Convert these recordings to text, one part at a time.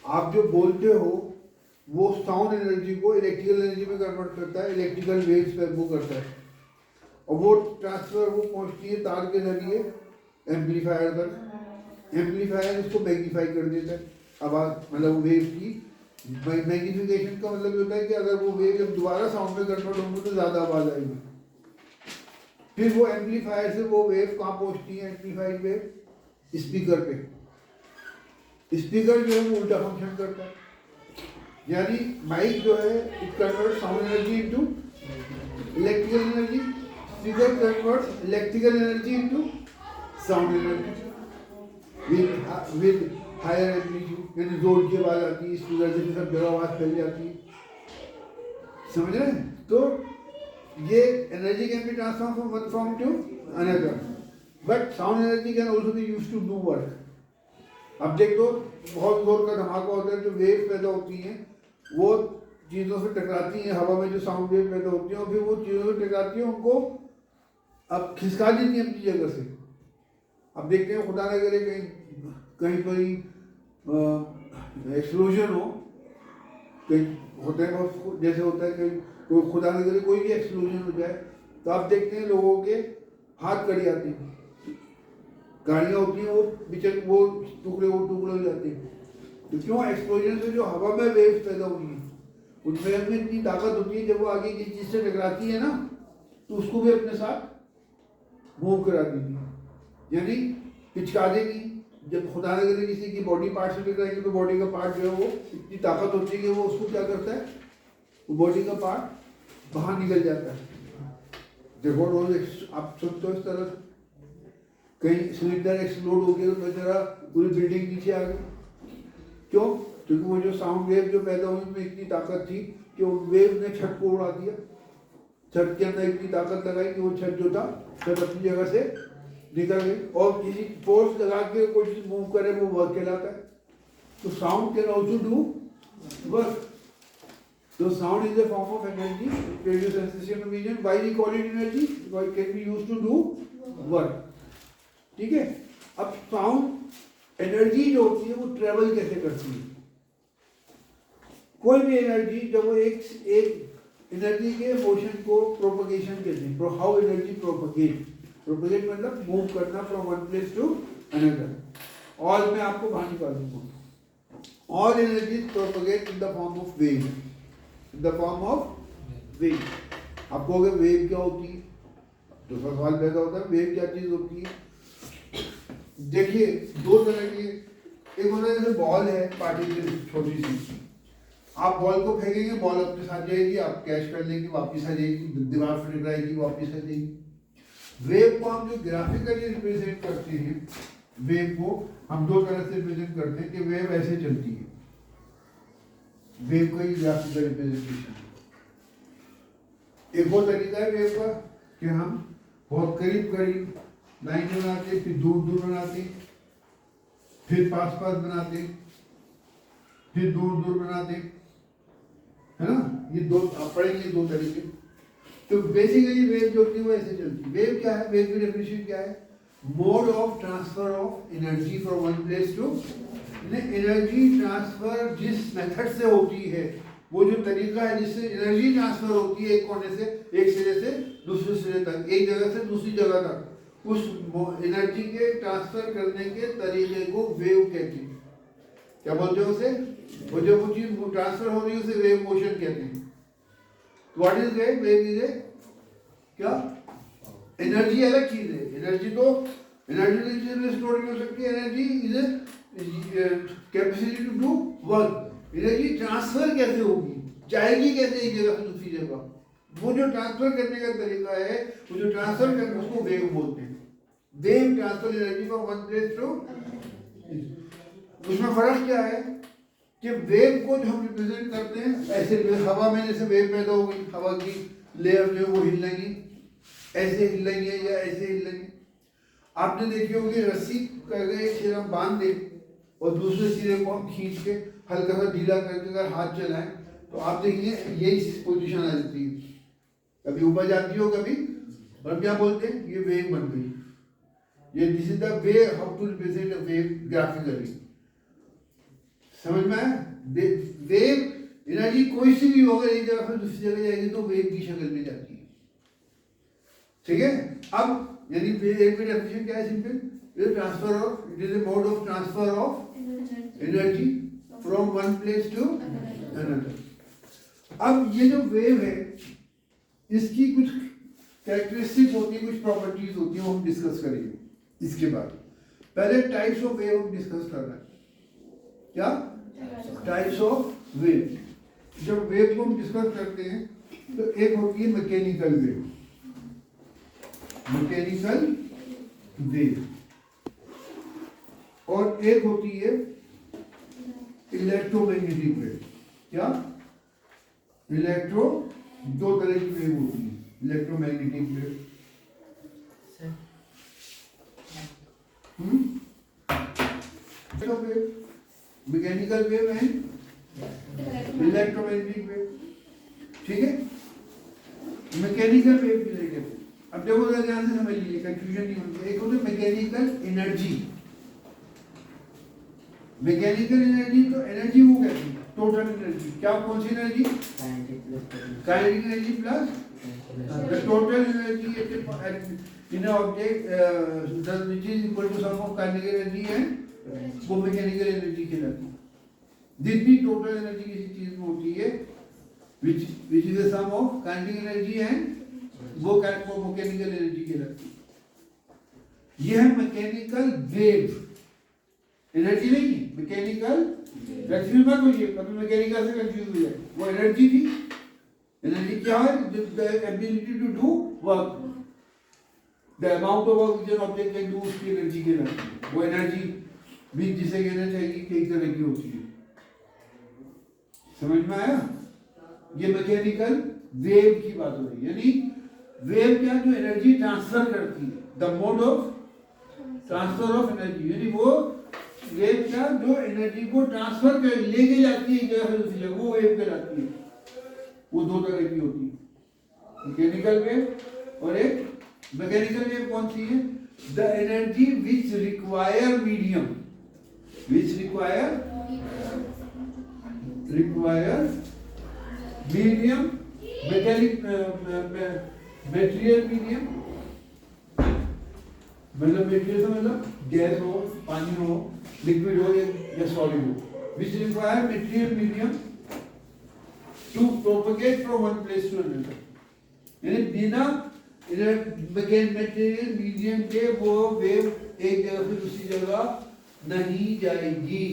आप जो बोलते हो वो साउंड एनर्जी को इलेक्ट्रिकल एनर्जी में कन्वर्ट करता है, इलेक्ट्रिकल वेव्स पे वो करता है, और वो ट्रांसफर वो पहुंचती है तार के जरिए एम्पलीफायर तक। एम्पलीफायर उसको मैग्नीफाई कर देता है आवाज़, मतलब वेव की मैग्नीफिकेशन का मतलब होता है कि अगर वो वेव जब दोबारा साउंड में कन्वर्ट होंगे तो ज़्यादा आवाज़ आएगी। फिर वो एम्पलीफायर से वो वेव कहाँ पहुंचती है, एम्पलीफाइड वेव स्पीकर पे। स्पीकर जो है वो उल्टा फंक्शन करता है, यानी माइक जो है it convert sound energy into electrical energy, speaker converts electrical energy into sound energy with higher amplitude, यानी जोर की आवाज़ आती है स्पीकर से, सब जगह आवाज़ फैल जाती है। समझ रहे हैं? तो ये energy can be transform from one form to another, but sound energy can also be used to do work. अब देखो बहुत जोर का धमाका होता है, जो वेव पैदा होती हैं वो चीज़ों से टकराती हैं, हवा में जो साउंड वेव पैदा होती हैं और फिर वो चीज़ों से टकराती हैं, उनको अब खिसका देती हैं अपनी जगह से। अब देखते हैं खुदा न करे कहीं कोई एक्सप्लोजन हो, कहीं होता है बहुत, जैसे होता है कहीं कोई खुदा न करे कोई भी एक्सप्लोजन हो जाए तो आप देखते हैं लोगों के हाथ कट जाते हैं, गाड़ियाँ होती हैं वो बिचक वो टुकड़े हो जाते हैं। तो क्यों? एक्सप्लोजन से जो हवा में वेव्स पैदा हुई हैं उन वेव में इतनी ताकत होती है, जब वो आगे किसी चीज़ से टकराती है ना तो उसको भी अपने साथ मूव करा देती है, यानी पिचका देगी। जब खुदा न करे किसी की बॉडी पार्ट से टकराएगी तो बॉडी का पार्ट जो है वो इतनी ताकत होती है कि वो उसको क्या करता है, वो बॉडी का पार्ट बाहर निकल जाता है। देखो रोज आप सुनते हो इस तरह से, कहीं सिलेंडर एक्सप्लोड हो गया तो बेचारा पूरी बिल्डिंग नीचे आ गई। क्यों? क्योंकि वो जो साउंड वेव जो पैदा हुई उसमें इतनी ताकत थी कि वो वेव ने छत को उड़ा दिया, छत के अंदर इतनी ताकत लगाई कि वो छत जो था छत अपनी जगह से निकल गई, और किसी फोर्स लगा के कोई चीज मूव करे वो वर्क कहलाता है। तो sound can also do work. So sound is a form of energy, radio sensation of vision. Why we call it energy? Because it can be used to do work. ठीक है? अब sound energy जो होती है वो travel कैसे करती है? कोई भी एनर्जी जब वो एक एनर्जी के मोशन को प्रोपगेशन कहते हैं। हाउ एनर्जी प्रोपगेट मतलब मूव करना from one place to another. ऑल में आपको बाहर निकाल दूंगा। All energy propagate in the form of wave, in the form of wave. आप कहोगे वेव क्या होती है? दूसरा सवाल पैदा होता है वेव क्या चीज होती है? देखिए दो तरह की, एक होता है जैसे बॉल है पार्टिकल छोटी सी, आप बॉल को फेंकेंगे बॉल अपने साथ जाएगी, आप कैच कर लेंगे वापिस आ जाएगी, दीवार पर टकराएगी वापिस आ जाएगी। वेव को हम जो ग्राफिकली रिप्रेजेंट करते हैं, वेव को हम दो तरह से रिप्रेजेंट करते हैं कि वेव ऐसे चलती है, वेव का ही ग्राफिकल रिप्रेजेंटेशन। एक और तरीका है वेव का कि हम बहुत करीब लाइन बनाते, फिर दूर बनाते, फिर पास बनाते, फिर दूर बनाते, है ना? ये दो आप पढ़ेंगे दो तरीके। तो बेसिकली वेव जो होती है वो ऐसे चलती है। वेव क्या है? वेव की डेफिनेशन क्या है? Mode of transfer of energy from one place to, energy transfer जिस मेथड से होती है, वो जो तरीका है जिससे एनर्जी ट्रांसफर होती है एक कोने से, एक सिरे से दूसरे सिरे तक, एक जगह से दूसरी जगह तक, उस एनर्जी के ट्रांसफर करने के तरीके को वेव कहते हैं। क्या बोलते हैं उसे? वो जो कुछ चीज ट्रांसफर हो रही है उसे वेव मोशन कहते हैं। What is wave? Wave is क्या? एनर्जी अलग चीज है। एनर्जी तो एनर्जी में स्टोर नहीं हो सकती। Energy is capacity to do work. Energy transfer कैसे होगी, जाएगी कैसे एक जगह से दूसरी जगह, वो जो ट्रांसफर करने का तरीका है, वो जो ट्रांसफर करने उसको वेव बोलते हैं। Wave transfer energy from one place to. उसमें फर्क क्या है कि वेव को जो हम रिप्रेजेंट करते हैं ऐसे, हवा में जैसे वेव पैदा हो गई, हवा की लेयर जो है वो हिलेंगी, ऐसे हिलेंगे या ऐसे हिलेंगे। आपने देखी होगी रस्सी का एक सिरा हम बांध दे और दूसरे सिरे को हम खींच के हल्का सा ढीला करके अगर हाथ चलाएं तो आप देखिए यही पोजीशन आ जाती है, कभी ऊपर जाती हो कभी, और क्या बोलते हैं ये वेव बन गई। ये this is the way how to represent a wave graphically. समझ में आया? वेव एनर्जी कोई सी भी होगा, एक जगह से दूसरी जगह जाएगी तो वेव की शक्ल में जाती है। ठीक है, अब यानी वेव की डेफिनेशन क्या है? Simple, it transfer of, it is a mode of transfer of energy from one place to another. अब ये जो वेव है इसकी कुछ कैरेक्टरिस्टिक्स होती है, कुछ प्रॉपर्टीज होती है, वो हम डिस्कस करेंगे इसके बाद। पहले टाइप्स ऑफ वेव हम डिस्कस कर रहे हैं। क्या टाइप्स ऑफ वेव? जब वेव को हम डिस्कस करते हैं तो एक होती है मैकेनिकल वेव, मैकेनिकल वेव, और एक होती है इलेक्ट्रोमैग्नेटिक वेव। क्या? इलेक्ट्रो, दो तरह की वेव होती है, electromagnetic wave, mechanical wave and electromagnetic wave. ठीक है, मैकेनिकल वेव की रिलेटेड अब देखो जरा ध्यान से समझ लीजिए, कंफ्यूजन नहीं होनी। एक होती है मैकेनिकल एनर्जी। मैकेनिकल एनर्जी तो एनर्जी वो कहती है टोटल एनर्जी। क्या, कौन सी energy? Kinetic energy plus the total energy in a object which is equal to sum of kinetic energy and वो मैकेनिकल एनर्जी कहलाती है। जितनी टोटल एनर्जी किसी चीज में होती है which is the sum of kinetic energy and वो मैकेनिकल एनर्जी कहलाती है। यह है मैकेनिकल वेव, एनर्जी नहीं, मैकेनिकल। कंफ्यूज मत होइए, कभी मैकेनिकल से कंफ्यूज हो जाए। वो एनर्जी थी। एनर्जी क्या है? The ability to do work, the amount of work which an object can do, उसकी एनर्जी कहलाती है। वो एनर्जी भी जिसे कहना चाहिए कई तरह की होती है। समझ में आया? ये मैकेनिकल वेव की बात हो रही है। यानी वेव क्या? जो एनर्जी ट्रांसफर करती है, the mode of transfer of energy. यानी वो वेव क्या? जो एनर्जी को ट्रांसफर कर लेके जाती है एक जगह से दूसरी जगह, वो वेव कहलाती है। वो दो तरह की होती है, मैकेनिकल वेव और एक मैकेनिकल वेव कौन सी है? The energy which require medium, which require medium, material medium, मतलब मेटेरियल मतलब गैस हो, पानी हो, लिक्विड हो या सॉलिड हो, which require material medium to propagate from one place to another. यानी बिना मेटेरियल मीडियम के वो वेव एक जगह से दूसरी जगह नहीं जाएगी,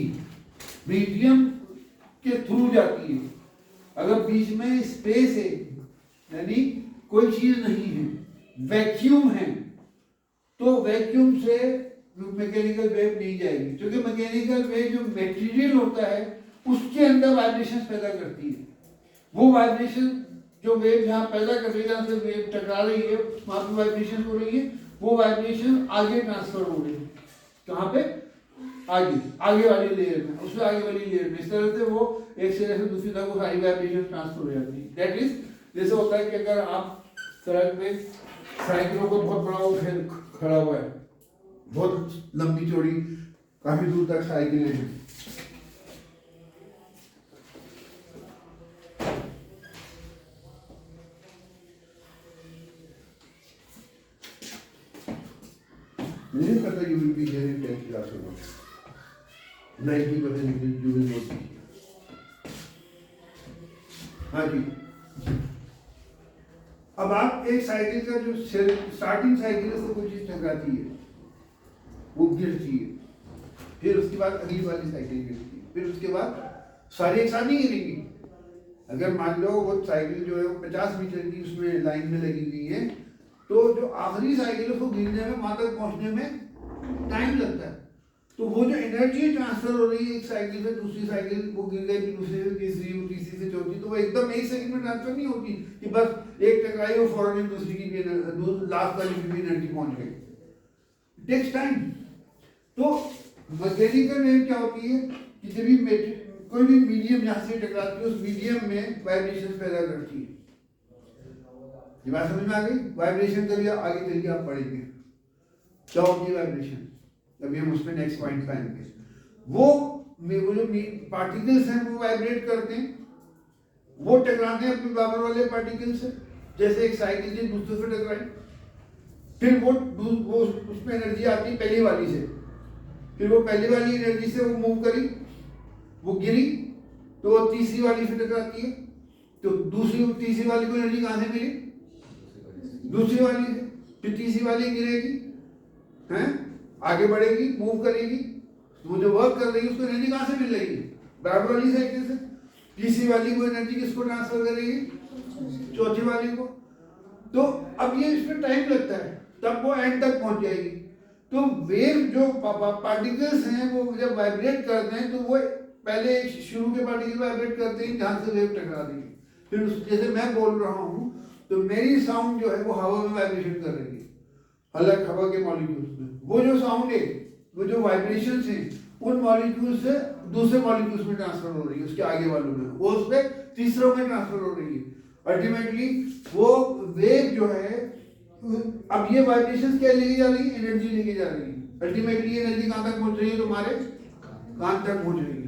मीडियम के थ्रू जाती है। अगर बीच में स्पेस है, यानी कोई चीज नहीं है, वैक्यूम है, तो वैक्यूम से मैकेनिकल वेव नहीं जाएगी, क्योंकि मैकेनिकल वेव जो मटेरियल होता है उसके अंदर वाइब्रेशन पैदा करती है। वो वाइब्रेशन जो वेव जहाँ पैदा कर रही है, जहाँ से वेव टकरा रही है, वहाँ पे वाइब्रेशन हो रही है, वो वाइब्रेशन आगे ट्रांसफर हो रही है। कहाँ पे? आगे वाली लेयर में, उससे आगे वाली लेयर में। इस तरह से वो एक से दूसरी तरफ सारी वाइब्रेशन ट्रांसफर हो जाती है। दैट इज, जैसे होता है कि अगर आप सड़क पे साइकिलों को बहुत बड़ा वो खड़ा हुआ है, बहुत लंबी चौड़ी, काफी दूर तक साइकिलें हैं, नहीं पता you will be here in 10th class और 90% यू विल नॉट बी। हाँ जी, अब आप एक साइकिल का जो स्टार्टिंग साइकिल से कोई चीज टकराती है, वो गिरती है, फिर उसके बाद अगली वाली साइकिल गिरती है, फिर उसके बाद सारी एक साथ नहीं गिरेंगी। अगर मान लो वो साइकिल जो है वो 50 मीटर की उसमें लाइन में लगी हुई है, तो जो आखिरी साइकिल है उसको गिरने में, वहां तक पहुंचने में टाइम लगता है। तो वो जो एनर्जी ट्रांसफर हो रही है एक साइकिल से दूसरी साइकिल, वो गिर गई, दूसरी से तीसरी, तीसरी से चौथी, तो वो एकदम एक सेकंड में ट्रांसफर नहीं होती कि बस एक टकराई और फौरन दूसरी की भी लास्ट वाली की भी एनर्जी पहुंच गई। It takes time. तो मैकेनिकल वेव क्या होती है कि जब भी कोई भी मीडियम जहां से टकराती है, उस मीडियम में वाइब्रेशन पैदा करती है। ये बात समझ में आ गई? वाइब्रेशन कभी आगे चल के आप पढ़ेंगे क्या होती है वाइब्रेशन, अभी हम उसमें नेक्स्ट पॉइंट पे आएंगे। वो वो जो पार्टिकल्स हैं वो वाइब्रेट करते हैं, वो टकराते हैं अपने बराबर वाले पार्टिकल से, जैसे एक साइकिल से दूसरे से टकराई, फिर वो उसमें एनर्जी आती है पहली वाली से, फिर वो पहली वाली एनर्जी से वो मूव करी, वो गिरी, तो वो तीसरी वाली से टकराती है, तो तीसरी वाली को एनर्जी कहाँ से मिली? दूसरी वाली से, फिर तीसरी वाली गिरेगी, हैं, आगे बढ़ेगी, मूव करेगी, वो जो वर्क कर रही है उसको एनर्जी कहाँ से मिल रही है? बराबर वाली साइकिल से। तीसरी वाली को एनर्जी किसको ट्रांसफर करेगी? चौथी वाली को। तो अब ये इसमें टाइम लगता है, तब वो एंड तक पहुंच जाएगी। तो वेव जो पार्टिकल्स हैं वो जब वाइब्रेट करते हैं तो वो पहले शुरू के पार्टिकल वाइब्रेट करते हैं जहाँ से वेव टकरा रही है, फिर जैसे मैं बोल रहा हूँ तो मेरी साउंड जो है वो हवा में वाइब्रेशन कर रही है, अलग हवा के मॉलिक्यूल्स में, वो जो साउंड है, वो जो वाइब्रेशंस हैं उन मॉलिक्यूल से दूसरे मॉलिक्यूल्स में ट्रांसफर हो रही है, उसके आगे वालों में, वो उसमें तीसरों में ट्रांसफर हो रही है। अल्टीमेटली वो वेव जो है, अब ये वाइब्रेशंस क्या लेके जा रही है? एनर्जी लेके जा रही है। अल्टीमेटली एनर्जी कहाँ तक पहुंच रही है? तुम्हारे कान तक पहुंच रही है।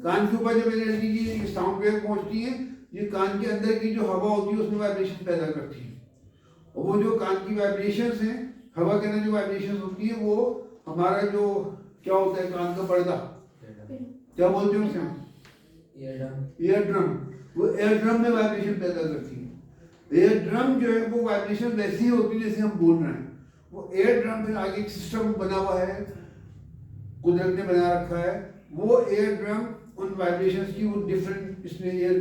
कान के ऊपर जब एनर्जी की साउंड वेव पहुंचती है, ये कान के अंदर की जो हवा होती है उसमें वाइब्रेशन पैदा करती है, और वो जो कान की वाइब्रेशंस हैं, हवा के अंदर जो वाइब्रेशंस होती है, वो हमारा जो क्या होता है कान का पर्दा, क्या बोलते हैं उसे? Ear drum. वो एयर ड्रम में वाइब्रेशन पैदा करती है। एयर ड्रम जो है वो वाइब्रेशन वैसी ही होती है जैसे हम बोल रहे हैं। वो एयर ड्रम फिर आगे एक सिस्टम बना हुआ है, कुदरत ने बना रखा है, वो एयर ड्रम उन वाइब्रेशंस की वो डिफरेंट, इसमें एयर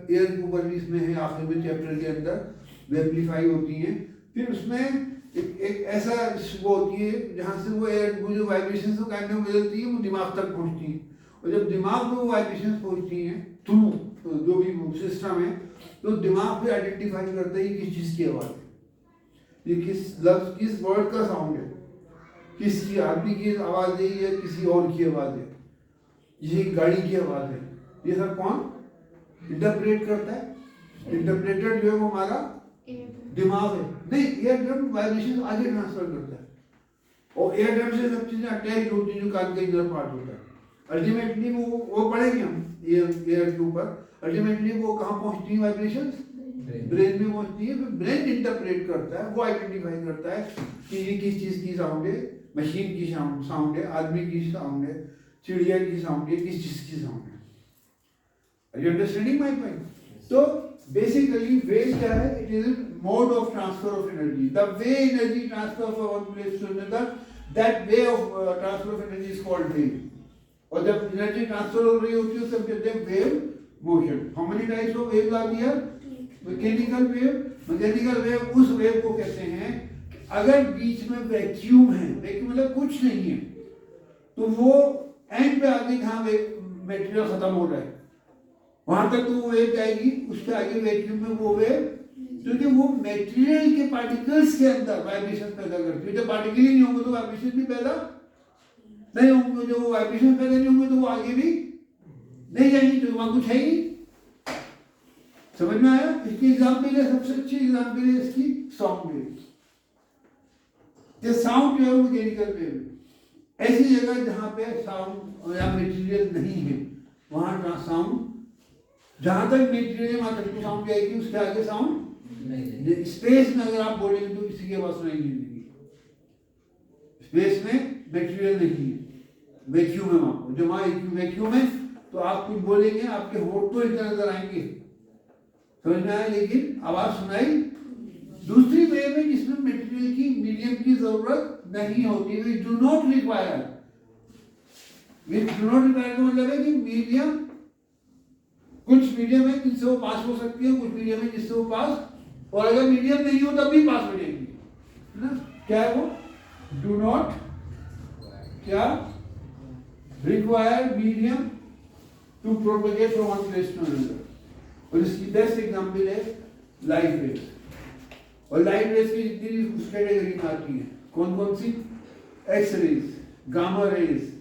के ऊपर भी इसमें है, आखिर में चैप्टर के अंदर एम्पलीफाई होती है। फिर उसमें एक ऐसा वो होती है जहाँ से वो जो वाइब्रेशंस को कान में बदलती है, वो दिमाग तक पहुँचती है, और जब दिमाग में वो वाइब्रेशंस पहुँचती हैं थ्रू जो भी सिस्टम है, तो दिमाग पे आइडेंटिफाई करता है किस चीज़ की आवाज़ है, ये किस लफ्ज़, किस वर्ड का साउंड है, किसकी आदमी की आवाज़ है या किसी और की आवाज़ है, ये गाड़ी की आवाज़ है, ये सब कौन इंटरप्रेट करता है? इंटरप्रेटर जो है वो हमारा दिमाग है। नहीं, एयर ड्रम वाइब्रेशन आगे ट्रांसफर करता है, और एयर ड्रम से सब चीज़ें अटैच होती हैं जो कान का इनर पार्ट होता है। अल्टीमेटली वो पढ़ेंगे हम एयर के ऊपर, अल्टीमेटली वो कहाँ पहुँचती है वाइब्रेशंस? ब्रेन में पहुँचती है। फिर ब्रेन इंटरप्रेट करता है, वो आइडेंटिफाई करता है कि ये किस चीज़ की साउंड है, मशीन की साउंड है, आदमी की साउंड है, चिड़िया की साउंड है, किस चीज़ की साउंड है। Are you understanding my point? So basically wave क्या है? It is a mode of transfer of energy. The way energy transfer from one place to another, that way of transfer of energy is called wave. और जब energy transfer हो रही होती है तब कहते हैं wave motion. How many types of waves आती है? Mechanical wave. मैकेनिकल वेव उस वेव को कहते हैं अगर बीच में वैक्यूम है, वैक्यूम मतलब कुछ नहीं है, तो वो एंड पे आगे जहाँ मटेरियल खत्म हो रहा है वहां तक तो वो वेव जाएगी, उसके आगे वैक्यूम में वो वेव, क्योंकि वो मटेरियल के पार्टिकल्स के अंदर वाइब्रेशन पैदा करती है। जब पार्टिकल ही नहीं होंगे तो वाइब्रेशन भी पैदा नहीं होंगे, जो वाइब्रेशन पैदा नहीं होंगे तो वो आगे भी नहीं जाएंगे, तो वहां कुछ है ही। समझ में आया? इसकी एग्जाम्पल है, सबसे अच्छी एग्जाम्पल है इसकी साउंड वेव। ये साउंड जो है वो मैकेनिकल वेव। ऐसी जगह जहाँ पे साउंड या मटेरियल नहीं है वहां साउंड, जहां तक मटेरियल है वहां तक तो साउंड जाएगी, उसके आगे साउंड नहीं। स्पेस में अगर आप बोलेंगे तो किसी के पास सुनाई नहीं देगी। स्पेस में मटेरियल नहीं है, वैक्यूम है वहां। जब वहां वैक्यूम है तो आप कुछ बोलेंगे, आपके होठ तो इधर उधर आएंगे, समझ में आया, लेकिन आवाज सुनाई। दूसरी वे में जिसमें मटेरियल की मीडियम की जरूरत नहीं होती, we do not require. We do not require का मतलब है कि मीडियम, कुछ मीडियम है जिससे वो पास हो सकती है, कुछ मीडियम है जिससे वो पास, और अगर मीडियम नहीं हो तब भी पास हो जाएगी, है ना? क्या है वो? डू नॉट क्या require medium to propagate from one place to another. और इसकी बेस्ट एग्जांपल है लाइट रेज। और लाइट रेज की जितनी उस कैटेगरी में आती है, कौन कौन सी? X rays, gamma rays,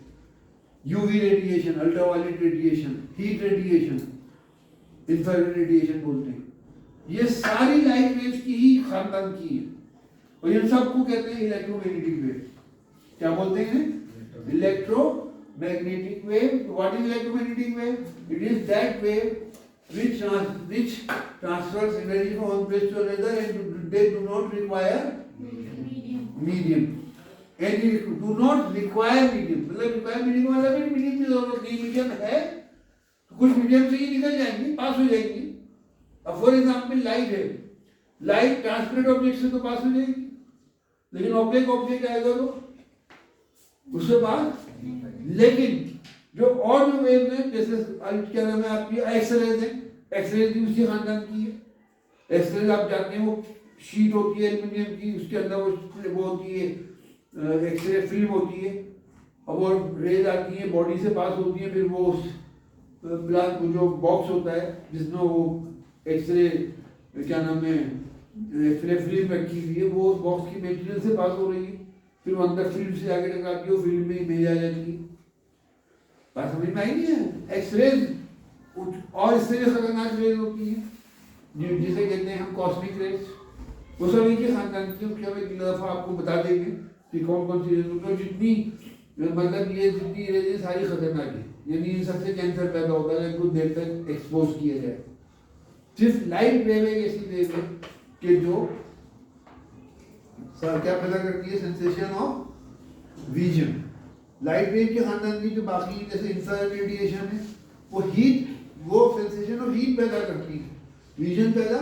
UV radiation, ultraviolet radiation, heat radiation, infrared radiation बोलते हैं। ये सारी लाइट वेव्स की ही खानदान की है, और इन सबको कहते हैं इलेक्ट्रोमैग्नेटिक वेव। क्या बोलते हैं? Electromagnetic magnetic wave. What is electromagnetic wave? It is that wave which transfers energy from one place to another, and they do not require medium. And you do not require medium. मतलब require medium का मतलब है medium की जरूरत नहीं, medium है तो कुछ medium से ही निकल जाएंगी, पास हो जाएंगी. अब फॉर एग्जाम्पल लाइट है, लाइट ट्रांसपेरेंट ऑब्जेक्ट से तो पास हो जाएगी, लेकिन ऑब्जेक्ट ऑब्जेक्ट आएगा तो उससे बाद. लेकिन जो और जो वेव है, जैसे क्या नाम है आपकी एक्सरेज है, एक्सरेज भी उसी खानदान की है. एक्सरेज आप जानते हैं वो शीट होती है एल्यूमिनियम की, उसके अंदर वो होती है एक्सरे फिल्म होती है, और वो रेज आती है बॉडी से पास होती है, फिर वो उस ब्लैक जो बॉक्स होता है जिसमें वो एक्सरे क्या नाम है एक्सरे फिल्म रखी हुई है, वो उस बॉक्स की मटेरियल से पास हो रही है, फिर वो अंदर फिल्म से आगे टकराती है, वो फिल्म में इमेज आ जाती है. बात समझ में आई नहीं है? एक्सरेज और इससे भी खतरनाक रेज होती है जिसे कहते हैं हम कॉस्मिक रेज. वो सब एक ही खानदान की, उसके हम एक दफा आपको बता देंगे कि कौन कौन सी रेज होती है. जितनी मतलब ये जितनी रेज सारी खतरनाक है, यानी इन सबसे कैंसर पैदा होता है कुछ देर तक एक्सपोज किया जाए. सिर्फ लाइट वेव एक ऐसी वेव है कि जो क्या पैदा करती है, sensation of vision. Light wave के खानदान की जो बाकी जैसे इंफ्रारेड रेडिएशन है, वो हीट, वो सेंसेशन ऑफ हीट पैदा करती है, विजन पैदा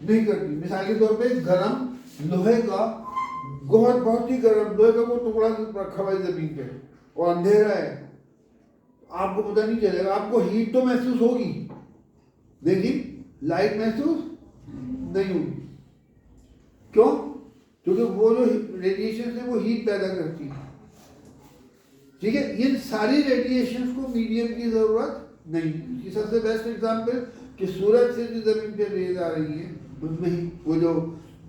नहीं करती. मिसाल के तौर पे गरम लोहे का, बहुत ही गर्म लोहे का वो टुकड़ा रखा हुआ है जमीन पे और अंधेरा है, आपको पता नहीं चलेगा, आपको हीट तो महसूस होगी लेकिन लाइट महसूस नहीं होगी. क्यों? क्योंकि वो जो रेडिएशन है वो हीट पैदा करती है. ठीक है, ये सारी रेडिएशन को मीडियम की जरूरत नहीं. इसकी सबसे बेस्ट एग्जांपल कि सूरज से जो जमीन पे रेज आ रही है, उसमें ही वो जो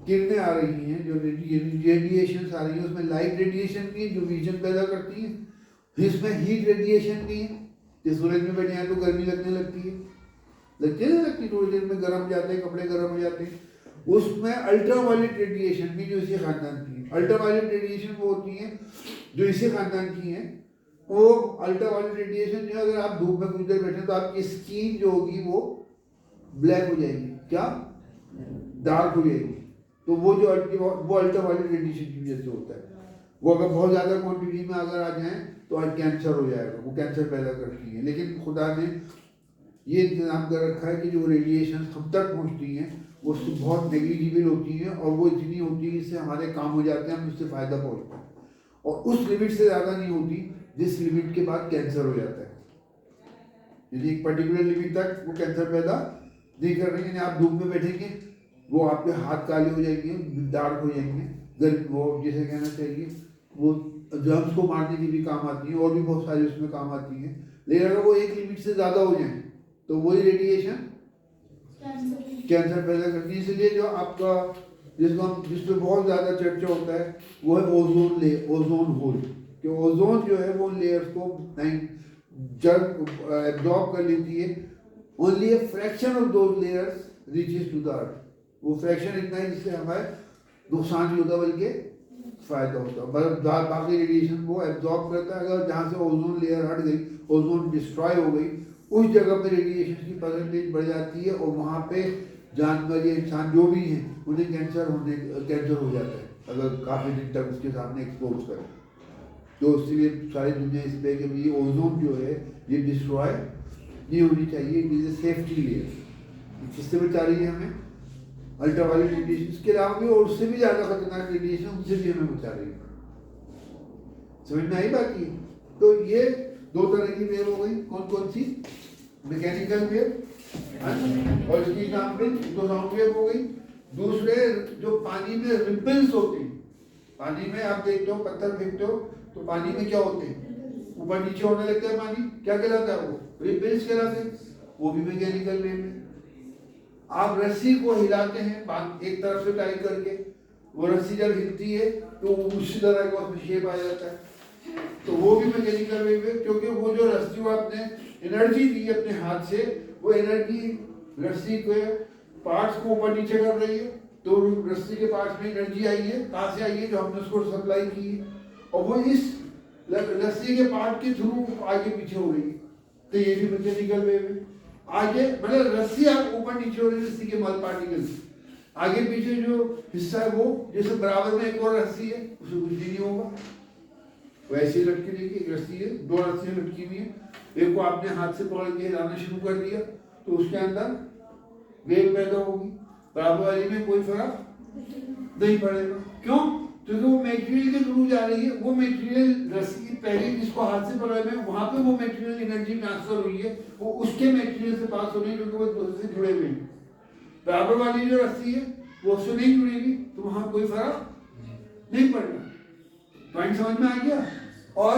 किरणें आ रही हैं, जो रेडिएशन आ रही है, उसमें लाइट रेडिएशन भी है जो विजन पैदा करती है, इसमें हीट रेडिएशन भी है. जो सूरज में बैठे हैं तो गर्मी लगने लगती है, लगती है ना, लगती, थोड़ी देर में गर्म हो जाते हैं, कपड़े गर्म हो जाते हैं. उसमें अल्ट्रावायलेट रेडिएशन भी जो इसी खानदान की है. अल्ट्रावायलेट रेडिएशन वो होती है जो इसी खानदान की है. वो अल्ट्रावायलेट रेडिएशन जो अगर आप धूप में कुछ देर बैठे तो आपकी स्किन जो होगी वो ब्लैक हो जाएगी, क्या डार्क हो जाएगी. तो वो जो अल्ट्रावायलेट रेडिएशन की वजह से होता है. वो अगर बहुत ज़्यादा क्वांटिटी में अगर आ जाए तो आज कैंसर हो जाएगा, वो कैंसर पैदा करती है. लेकिन खुदा ने ये इंतजाम कर रखा है कि जो रेडिएशन हम तक पहुँचती हैं वो बहुत नेग्लिजिबल होती हैं, और वो इतनी होती है जिससे हमारे काम हो जाते हैं, हम उससे फ़ायदा पहुँचता है, और उस लिमिट से ज़्यादा नहीं होती जिस लिमिट के बाद कैंसर हो जाता है. यदि एक पर्टिकुलर लिमिट तक वो कैंसर पैदा नहीं कर रही है. आप धूप में बैठेंगे वो आपके हाथ काले हो जाएंगे, डार्क हो जाएंगे, वो जैसे कहना चाहिए वो जर्म्स को मारने की भी काम आती है, और भी बहुत सारी उसमें काम आती है. लेकिन अगर वो एक लिमिट से ज़्यादा हो जाए तो वही रेडिएशन कैंसर पैदा करती है. इसलिए जो आपका जिस पे बहुत ज़्यादा चर्चा होता है वो है ओजोन होल. कि ओजोन जो है वो लेयर्स को एब्जॉर्ब कर लेती है. Only a fraction of those layers reaches to the earth. वो फ्रैक्शन इतना है जिससे हमारे नुकसान नहीं होता बल्कि फायदा होता है. बाकी रेडिएशन वो एब्जॉर्ब करता है. अगर जहाँ से ओजोन लेयर हट गई, ओजोन डिस्ट्रॉय हो गई, उस जगह पे रेडिएशन की परसेंटेज बढ़ जाती है, और वहाँ पे जानवर या इंसान जो भी हैं उन्हें कैंसर हो जाता है अगर काफ़ी दिन तक उसके सामने एक्सपोज करें. तो इसलिए सारी दुनिया इस पे कि ये ओजोन जो है ये डिस्ट्रॉय नहीं होनी चाहिए. It is a safety layer. किससे बचा रही है हमें? Ultraviolet radiation. इसके अलावा भी और उससे भी ज़्यादा खतरनाक रेडिएशन, उनसे भी हमें बचा रही है. समझ में आई बात की? तो ये दो तरह की वेव हो गई. कौन कौन सी? मैकेनिकल वेव और इसकी एग्जाम्पल तो साउंड वेव हो गई. दूसरे जो पानी में रिपल्स होते हैं, पानी में आप देखते हो पत्थर फेंकते हो तो पानी में क्या होते हैं, ऊपर नीचे होने लगता है पानी, क्या कहलाता है वो? रिपल्स कहलाते हैं. वो भी मैकेनिकल वेव है. आप रस्सी को हिलाते हैं एक तरफ से टाइट करके, वो रस्सी जब हिलती है तो उसी तरह का उसमें शेप आ जाता है, तो वो भी मैकेनिकल वेव है. क्योंकि वो जो रस्सी को आपने एनर्जी दी अपने हाथ से, वो एनर्जी रस्सी के पार्ट्स को ऊपर नीचे कर रही है. तो रस्सी के पार्ट्स में एनर्जी आई है, कहाँ से आई है? जो हमने उसको सप्लाई की है, और वो इस रस्सी के पार्ट के थ्रू आगे पीछे हो रही है, तो ये भी मैकेनिकल वेव है। आगे मतलब रस्सी ऊपर नीचे हो रही है, रस्सी के मल पार्टिकल आगे पीछे जो हिस्सा है वो जैसे बराबर में एक और रस्सी है, उसमें कुछ भी नहीं होगा, वैसे ही लटकी रहेगी। एक रस्सी है, दो रस्सियां लटकी हुई है, एक को आपने हाथ से पकड़ के हिलाना शुरू कर दिया तो उसके अंदर वेव पैदा होगी, बराबर वाली में कोई फर्क नहीं पड़ेगा। क्यों? क्योंकि वो मेटेरियल के थ्रू जा रही है, वो मेटेरियल रस्सी पहले जिसको हाथ से पकड़ा है वहां पे वो मेटेरियल एनर्जी ट्रांसफर हुई है, वो उसके मेटेरियल से पास हो रही है क्योंकि वो दूसरे से जुड़े हुए हैं। बराबर वाली जो रस्सी है वो उससे नहीं जुड़ेगी तो वहां कोई फर्क नहीं पड़ेगा। पॉइंट समझ में आ गया? और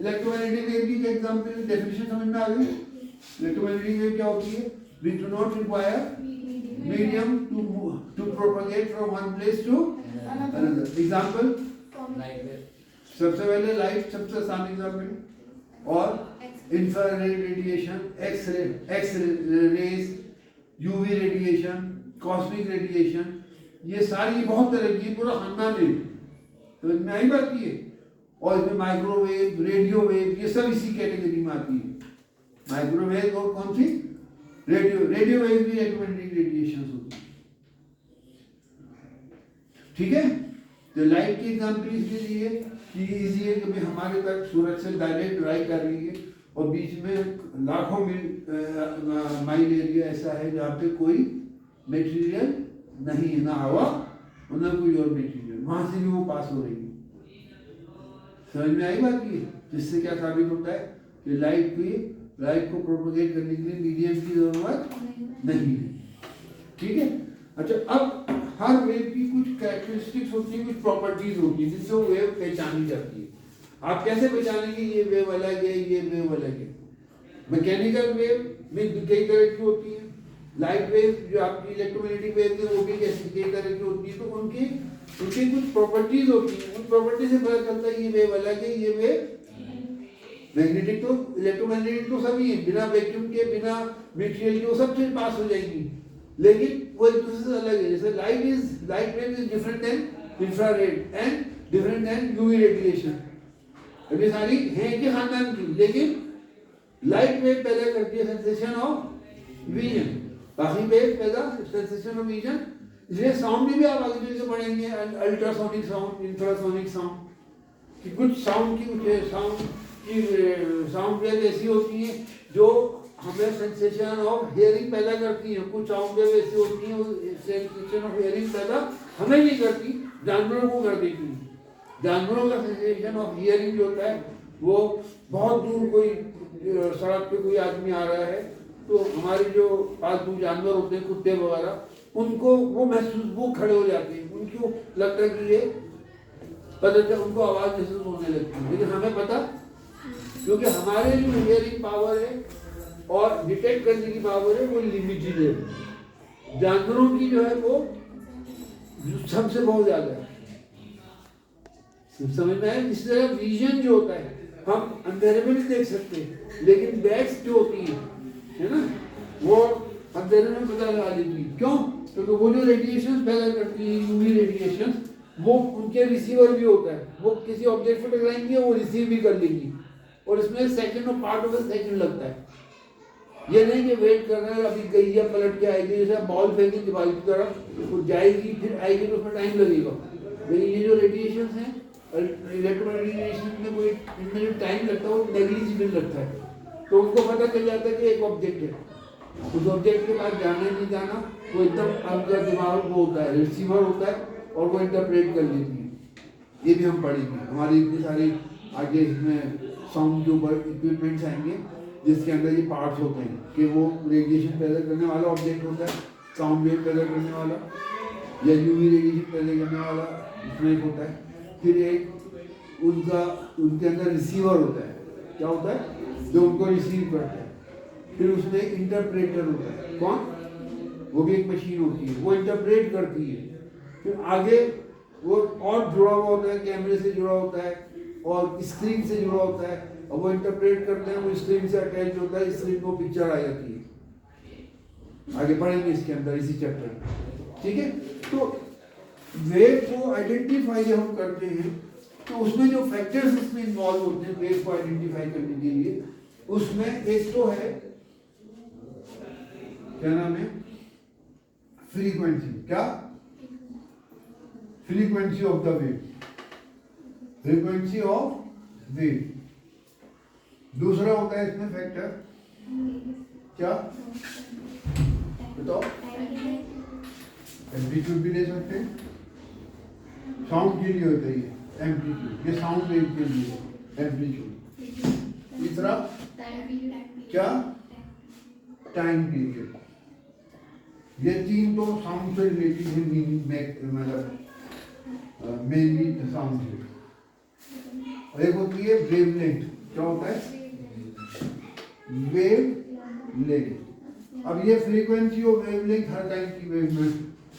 इलेक्ट्रोमैग्नेटिक वेव की एग्जांपल डेफिनेशन समझ में आ गई। इलेक्ट्रोमैग्नेटिक वेव क्या होती है? We do not require medium to propagate from one place to another. Example सबसे पहले लाइट सबसे आसान एग्जांपल, और infrared radiation, X rays, UV radiation, cosmic radiation, ये सारी बहुत तरह की पूरा खानदान है, तो इनमें आई बात की है। और इसमें माइक्रोवेव, रेडियो वेव, ये सब इसी कैटेगरी में आती है। माइक्रोवेव और कौन सी? रेडियो वेव भी इलेक्ट्रोमैग्नेटिक रेडिएशन होती है। ठीक है, तो लाइट की एग्जांपल इसलिए दी है कि इजी है कि हमारे तक सूरज से डायरेक्ट लाइट आ रही है और बीच में लाखों माइल एरिया ऐसा है जहाँ पे कोई मटेरियल नहीं है, ना हवा और ना कोई और मटेरियल, वहां से भी वो पास हो रही है। समझ में आई बात की? जिससे क्या साबित होता है कि लाइट को प्रोपोगेट करने के लिए मीडियम की जरूरत नहीं है। ठीक है, अच्छा, अब हर वेव की कुछ कैरेक्टरिस्टिक्स होती है, कुछ प्रॉपर्टीज होती है जिससे वो वेव पहचानी जाती है। आप कैसे पहचानेंगे ये वेव अलग है, ये वेव अलग है? मैकेनिकल वेव में कई तरह की होती है, लाइट वेव जो आपकी इलेक्ट्रोमैग्नेटिक वेव है वो भी कई तरह की होती है, तो उनकी कुछ प्रॉपर्टीज होती है, उन प्रॉपर्टी से पता चलता है ये वेव अलग है, ये वेव मैग्नेटिक। तो इलेक्ट्रोमैग्नेटिक तो सभी है, बिना वैक्यूम के, बिना मटेरियल के, वो सब चीज पास हो जाएगी, लेकिन वो एक दूसरे से अलग है। जैसे light wave is different than infrared and different than UV radiation. ये सारी है कि खानदान की, लेकिन लाइट वेव पैदा करती है सेंसेशन ऑफ विजन, बाकी वेव पैदा सेंसेशन ऑफ विजन। इसलिए साउंड में भी आप आगे चल के पढ़ेंगे, अल्ट्रासोनिक साउंड, इंफ्रासोनिक साउंड, कि कुछ साउंड वेव ऐसी होती है जो हमें सेंसेशन ऑफ हियरिंग पैदा करती है, कुछ साउंड वेव ऐसी होती है सेंसेशन ऑफ हियरिंग पैदा हमें नहीं करती, जानवरों को कर देती है। जानवरों का सेंसेशन ऑफ हियरिंग जो होता है वो बहुत दूर कोई सड़क पे कोई आदमी आ रहा है तो हमारे जो पालतू जानवर होते हैं, कुत्ते वगैरह, उनको वो महसूस, वो खड़े हो जाते हैं, उनको लगता है कि ये पता चल, उनको आवाज महसूस होने लगती है, लेकिन हमें पता, क्योंकि हमारे जो हियरिंग पावर है और डिटेक्ट करने की पावर है वो लिमिटेड है। जानवरों की जो है वो सबसे बहुत ज्यादा है। समझ में आया? इस तरह विजन जो होता है हम अंधेरे में नहीं देख सकते, लेकिन बैट्स जो होती है ना, वो अंधेरे में पता लगा लेती है। क्यों? क्योंकि वो जो रेडिएशन पैदा करती है, यूवी रेडिएशन, वो उनके रिसीवर भी होता है, वो किसी ऑब्जेक्ट पर टकराएंगे वो रिसीव भी कर लेंगी, और इसमें सेकंड और पार्ट ऑफ ए सेकंड लगता है। ये नहीं कि वेट करना है अभी गैया पलट के आएगी, जैसे बॉल फेंकी दीवार की तरफ, वो जाएगी फिर आएगी तो उसमें टाइम लगेगा। लेकिन ये जो रेडिएशन है इलेक्ट्रोमैग्नेटिक रेडिएशन में कोई इनमें जो टाइम लगता है वो नेग्लिजिबल लगता है, तो उनको पता चल जाता है कि एक ऑब्जेक्ट है, उस ऑब्जेक्ट के पास जाना नहीं जाना, वो एकदम आपका दिमाग वो होता है, रिसीवर होता है, और वो इंटरप्रेट कर लेती है। ये भी हम पढ़ेंगे, हमारी इतनी सारी आगे इसमें साउंड के ऊपर इक्विपमेंट्स आएंगे जिसके अंदर ये पार्ट्स होते हैं कि वो रेडिएशन पैदा करने वाला ऑब्जेक्ट होता है, साउंड वेव पैदा करने वाला या यूवी रेडिएशन पैदा करने वाला इसमें एक होता है, फिर एक उनके अंदर रिसीवर होता है, क्या होता है, जो उनको रिसीव करता है, फिर उसमें इंटरप्रेटर होता है, कौन, वो भी एक मशीन होती है, वो इंटरप्रेट करती है, फिर आगे वो और जुड़ा हुआ होता है, कैमरे से जुड़ा होता है और स्क्रीन से जुड़ा होता है, और वो इंटरप्रेट करते हैं, वो स्क्रीन से अटैच होता है, स्क्रीन को पिक्चर आ जाती है। आगे पढ़ेंगे इसके अंदर इसी चैप्टर में, ठीक है। तो वेव को आइडेंटिफाई हम करते हैं तो उसमें जो फैक्टर्स इसमें इन्वॉल्व होते हैं वेव को आइडेंटिफाई करने के लिए, उसमें एक तो है क्या नाम है, फ्रीक्वेंसी। क्या? Frequency of the wave, frequency of wave. दूसरा होता है इसमें फैक्टर क्या, बताओ? एम्पलीट्यूड भी ले सकते हैं, साउंड के लिए होता है ये एम्पलीट्यूड, ये साउंड वेव के लिए एम्पलीट्यूड। तीसरा क्या, टाइम पीरियड। ये तीन तो साउंड से रिलेटेड है, मीनिंग मतलब मेनली साउंड से। और एक होती है वेवलेंथ। क्या होता है? वेवलेंथ। अब ये फ्रीक्वेंसी और वेवलेंथ हर टाइप की वेव में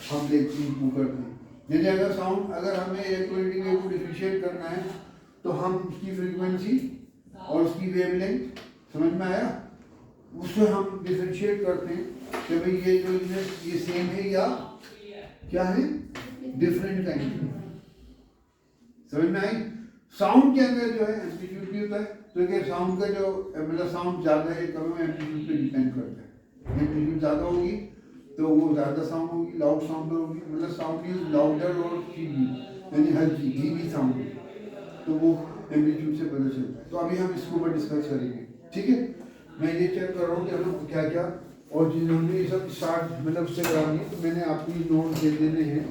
हम देखते हैं, करते हैं। जैसे अगर साउंड, अगर हमें इलेक्ट्रोमैग्नेटिक वेव को डिफरेंशिएट करना है तो हम उसकी फ्रीक्वेंसी और उसकी वेवलेंथ, समझ में आया, उससे हम डिफरेंशिएट करते हैं कि भाई ये जो ये सेम है या क्या है, डिफरेंट काइंड है। समझ में आई? साउंड के अंदर जो है एम्पलीट्यूड भी होता है, तो क्या साउंड का जो मतलब साउंड ज़्यादा है कम है एम्पलीट्यूड पे डिपेंड करता है। एम्पलीट्यूड ज़्यादा होगी तो वो ज़्यादा साउंड होगी, लाउड साउंड होगी, मतलब साउंड इज लाउडर और फीबली, यानी हल्की धीमी साउंड, तो वो एम्पलीट्यूड से पता चलता है। तो अभी हम इसके ऊपर डिस्कस करेंगे, ठीक है? मैं ये चेक कर रहा हूँ कि हम क्या क्या और चीज़ें हमने ये सब स्टार्ट मतलब उससे करानी है, तो मैंने आपको ये नोट दे देने हैं।